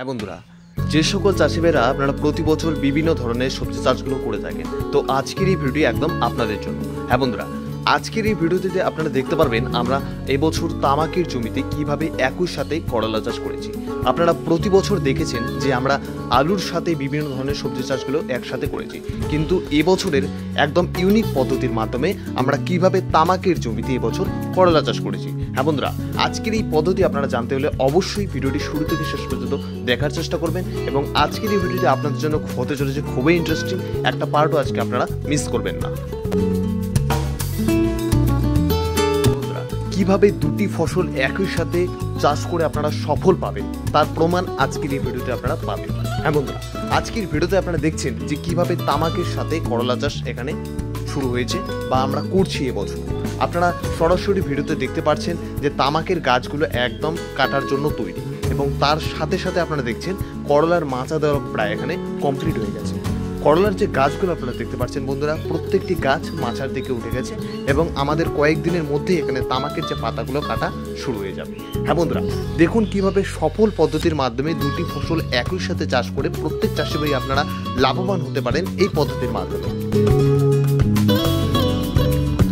হ্যাঁ বন্ধুরা, যে সকল চাষি ভাইরা আপনারা প্রতি বছর বিভিন্ন ধরনের সবজি চাষগুলো করে থাকেন, তো আজকের এই ভিডিও একদম আপনাদের জন্য। হ্যাঁ বন্ধুরা, আজকের এই ভিডিওতে আপনারা দেখতে পারবেন আমরা এবছর তামাকের জমিতে কিভাবে একই সাথে করলা চাষ করেছি। আপনারা প্রতি বছর দেখেছেন যে আমরা আলুর সাথে বিভিন্ন ধরনের সবজি চাষগুলো একসাথে করেছি, কিন্তু এবছরের একদম ইউনিক পদ্ধতির মাধ্যমে আমরা কিভাবে তামাকের জমিতে এবছর করলা চাষ করেছি। হ্যাঁ বন্ধুরা, আজকের এই পদ্ধতি আপনারা জানতে হলে অবশ্যই ভিডিওটি শুরু থেকে শেষ পর্যন্ত দেখার চেষ্টা করবেন, এবং আজকের এই ভিডিওটি আপনাদের জন্য হতে চলেছে খুবই ইন্টারেস্টিং একটা পার্টও আজকে আপনারা মিস করবেন না। কিভাবে দুটি ফসল একই সাথে চাষ করে আপনারা সফল পাবেন তার প্রমাণ আজকের এই ভিডিওতে আপনারা পাবেন। হ্যাঁ বন্ধুরা, আজকের ভিডিওতে আপনারা দেখছেন যে কিভাবে তামাকের সাথে করলা চাষ এখানে শুরু হয়েছে বা আমরা করছি এবছর। আপনারা সরাসরি ভিডিওতে দেখতে পাচ্ছেন যে তামাকের গাছগুলো একদম কাটার জন্য তৈরি, এবং তার সাথে সাথে আপনারা দেখছেন করলার মাচা দেওয়া প্রায় এখানে কমপ্লিট হয়ে গেছে। করলার যে গাছগুলো আপনারা দেখতে পাচ্ছেন বন্ধুরা, প্রত্যেকটি গাছ মাচার দিকে উঠে গেছে, এবং আমাদের কয়েকদিনের মধ্যেই এখানে তামাকের যে পাতাগুলো কাটা শুরু হয়ে যাবে। হ্যাঁ বন্ধুরা, দেখুন কিভাবে সফল পদ্ধতির মাধ্যমে দুটি ফসল একই সাথে চাষ করে প্রত্যেক চাষি ভাই আপনারা লাভবান হতে পারেন এই পদ্ধতির মাধ্যমে।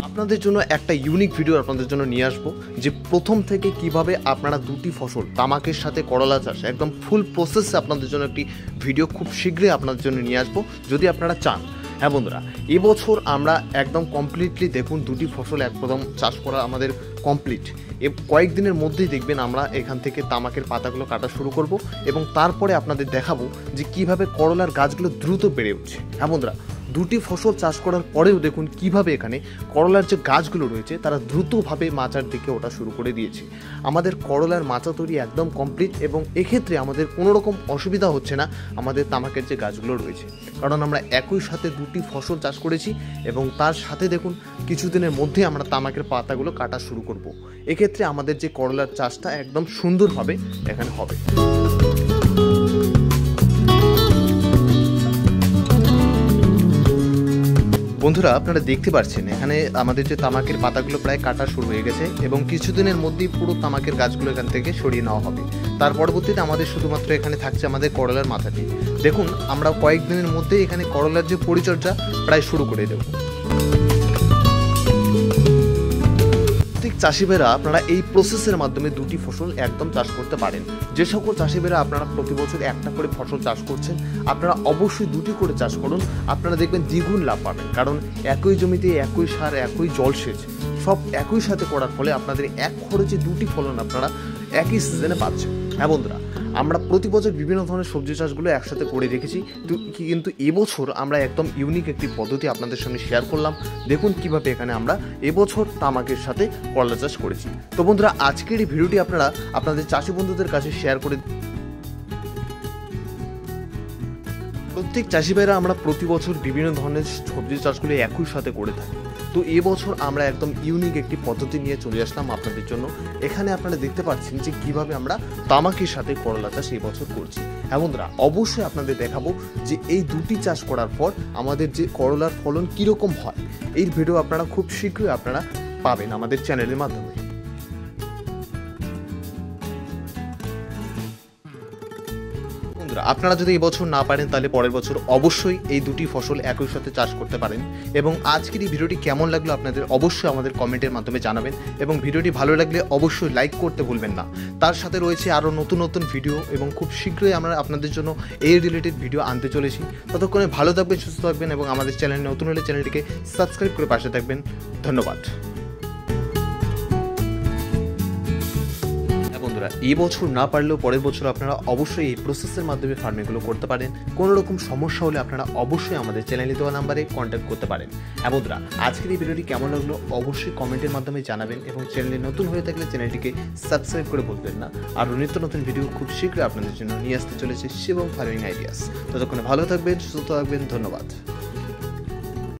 আপনাদের জন্য একটা ইউনিক ভিডিও আপনাদের জন্য নিয়ে আসবো, যে প্রথম থেকে কিভাবে আপনারা দুটি ফসল তামাকের সাথে করলা চাষ একদম ফুল প্রসেসে আপনাদের জন্য একটি ভিডিও খুব শীঘ্রই আপনাদের জন্য নিয়ে আসবো যদি আপনারা চান। হ্যাঁ বন্ধুরা, এবছর আমরা একদম কমপ্লিটলি দেখুন দুটি ফসল একদম চাষ করা আমাদের কমপ্লিট। কয়েকদিনের মধ্যেই দেখবেন আমরা এখান থেকে তামাকের পাতাগুলো কাটা শুরু করব, এবং তারপরে আপনাদের দেখাবো যে কিভাবে করলার গাছগুলো দ্রুত বেড়ে উঠছে। হ্যাঁ বন্ধুরা, দুটি ফসল চাষ করার পরেও দেখুন কিভাবে এখানে করলার যে গাছগুলো রয়েছে তারা দ্রুতভাবে মাচার দিকে ওঠা শুরু করে দিয়েছে। আমাদের করলার মাচা তৈরি একদম কমপ্লিট, এবং এক্ষেত্রে আমাদের কোনো রকম অসুবিধা হচ্ছে না আমাদের তামাকের যে গাছগুলো রয়েছে, কারণ আমরা একই সাথে দুটি ফসল চাষ করেছি, এবং তার সাথে দেখুন কিছুদিনের মধ্যে আমরা তামাকের পাতাগুলো কাটা শুরু করব। এক্ষেত্রে আমাদের যে করলার চাষটা একদম সুন্দরভাবে এখানে হবে। বন্ধুরা, আপনারা দেখতে পাচ্ছেন এখানে আমাদের যে তামাকের পাতাগুলো প্রায় কাটা শুরু হয়ে গেছে, এবং কিছুদিনের মধ্যেই পুরো তামাকের গাছগুলো এখান থেকে সরিয়ে নেওয়া হবে। তার পরবর্তীতে আমাদের শুধুমাত্র এখানে থাকছে আমাদের করলার মাথাটি। দেখুন আমরা কয়েকদিনের মধ্যেই এখানে করলার যে পরিচর্যা প্রায় শুরু করে দেব। চাষি ভাইরা আপনারা এই প্রসেসের মাধ্যমে দুটি ফসল একদম চাষ করতে পারেন। যে সকল চাষি ভাইরা আপনারা প্রতি বছর একটা করে ফসল চাষ করছেন, আপনারা অবশ্যই দুটি করে চাষ করুন। আপনারা দেখবেন দ্বিগুণ লাভ পাবেন, কারণ একই জমিতে একই সার, একই জলসেচ সব একই সাথে করার ফলে আপনাদের এক খরচে দুটি ফলন আপনারা একই সিজনে পাচ্ছেন। হ্যাঁ বন্ধুরা, আমরা প্রতি বছর বিভিন্ন ধরনের সবজি চাষগুলো একসাথে করে রেখেছি, কিন্তু এবছর আমরা একদম ইউনিক একটি পদ্ধতি আপনাদের সঙ্গে শেয়ার করলাম। দেখুন কিভাবে এখানে আমরা এবছর তামাকের সাথে করলা চাষ করেছি। তো বন্ধুরা, আজকের এই ভিডিওটি আপনারা আপনাদের চাষি বন্ধুদের কাছে শেয়ার করে প্রত্যেক চাষি ভাইরা আমরা প্রতি বছর বিভিন্ন ধরনের সবজি চাষগুলো একই সাথে করে থাকি। তো এবছর আমরা একদম ইউনিক একটি পদ্ধতি নিয়ে চলে আসলাম আপনাদের জন্য। এখানে আপনারা দেখতে পাচ্ছেন যে কিভাবে আমরা তামাকের সাথে করলা চাষ এই বছর করছি। হ্যাঁ বন্ধুরা, অবশ্যই আপনাদের দেখাবো যে এই দুটি চাষ করার পর আমাদের যে করলার ফলন কীরকম হয়। এই ভিডিও আপনারা খুব শীঘ্রই আপনারা পাবেন আমাদের চ্যানেলের মাধ্যমে। আপনারা যদি এই বছর না পারেন তাহলে পরের বছর অবশ্যই এই দুটি ফসল একই সাথে চাষ করতে পারেন। এবং আজকের এই ভিডিওটি কেমন লাগলো আপনাদের অবশ্যই আমাদের কমেন্টের মাধ্যমে জানাবেন, এবং ভিডিওটি ভালো লাগলে অবশ্যই লাইক করতে ভুলবেন না। তার সাথে রয়েছে আরও নতুন নতুন ভিডিও, এবং খুব শীঘ্রই আমরা আপনাদের জন্য এই রিলেটেড ভিডিও আনতে চলেছি। ততক্ষণে ভালো থাকবেন, সুস্থ থাকবেন, এবং আমাদের চ্যানেল নতুন হলে চ্যানেলটিকে সাবস্ক্রাইব করে পাশে থাকবেন। ধন্যবাদ। এই বছর না পারলেও পরের বছর আপনারা অবশ্যই এই প্রসেসের মাধ্যমে ফার্মিংগুলো করতে পারেন। কোনো রকম সমস্যা হলে আপনারা অবশ্যই আমাদের চ্যানেলে দেওয়া নাম্বারে কন্ট্যাক্ট করতে পারেন। হ্যাঁ বন্ধুরা, আজকের এই ভিডিওটি কেমন লাগলো অবশ্যই কমেন্টের মাধ্যমে জানাবেন, এবং চ্যানেলে নতুন হয়ে থাকলে চ্যানেলটিকে সাবস্ক্রাইব করে বলবেন না। আর নিত্য নতুন ভিডিও খুব শীঘ্রই আপনাদের জন্য নিয়ে আসতে চলেছে শিবম ফার্মিং আইডিয়াস। ততক্ষণে ভালো থাকবেন, সুস্থ থাকবেন। ধন্যবাদ।